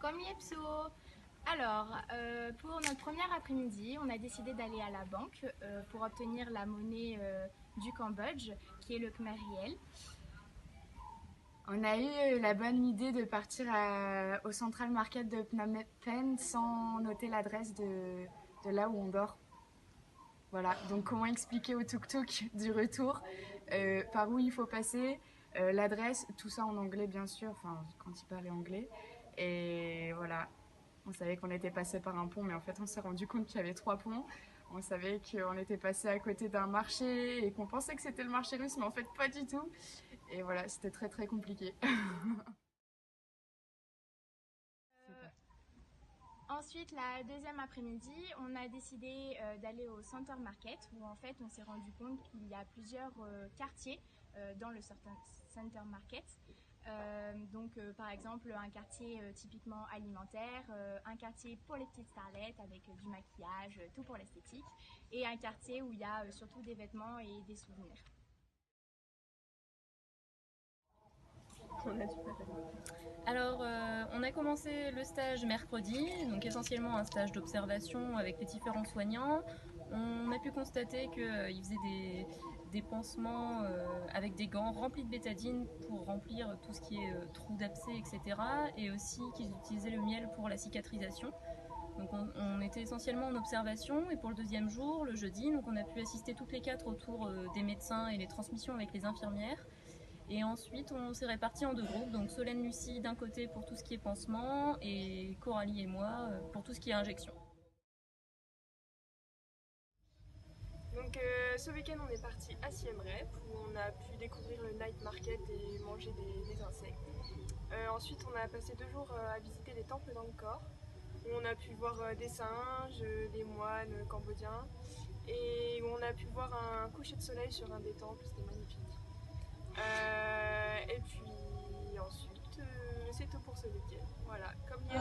comme Yepso. Alors, pour notre première après-midi, on a décidé d'aller à la banque pour obtenir la monnaie du Cambodge, qui est le Khmer Riel. On a eu la bonne idée de partir au Central Market de Phnom Penh sans noter l'adresse de là où on dort. Voilà, donc comment expliquer au tuk-tuk du retour par où il faut passer, l'adresse, tout ça en anglais bien sûr, enfin quand il parlait anglais. Et voilà, on savait qu'on était passé par un pont, mais en fait on s'est rendu compte qu'il y avait 3 ponts. On savait qu'on était passé à côté d'un marché et qu'on pensait que c'était le marché russe, mais en fait pas du tout. Et voilà, c'était très très compliqué. Ensuite, la deuxième après-midi, on a décidé d'aller au Center Market où en fait on s'est rendu compte qu'il y a plusieurs quartiers dans le Center Market. Par exemple un quartier typiquement alimentaire, un quartier pour les petites starlettes avec du maquillage, tout pour l'esthétique, et un quartier où il y a surtout des vêtements et des souvenirs. Alors, on a commencé le stage mercredi, donc essentiellement un stage d'observation avec les différents soignants. On a pu constater qu'ils faisaient des pansements avec des gants remplis de bétadine pour remplir tout ce qui est trous d'abcès, etc. Et aussi qu'ils utilisaient le miel pour la cicatrisation. Donc on était essentiellement en observation, et pour le deuxième jour, le jeudi, donc on a pu assister toutes les 4 autour des médecins et les transmissions avec les infirmières. Et ensuite, on s'est répartis en 2 groupes, donc Solène Lucie d'un côté pour tout ce qui est pansement, et Coralie et moi pour tout ce qui est injection. Donc ce week-end on est parti à Siem Reap où on a pu découvrir le night market et manger des insectes. Ensuite on a passé 2 jours à visiter les temples d'Angkor où on a pu voir des singes, des moines cambodgiens et où on a pu voir un coucher de soleil sur un des temples, c'était magnifique. Et puis ensuite c'est tout pour ce week-end. Voilà, comme hier.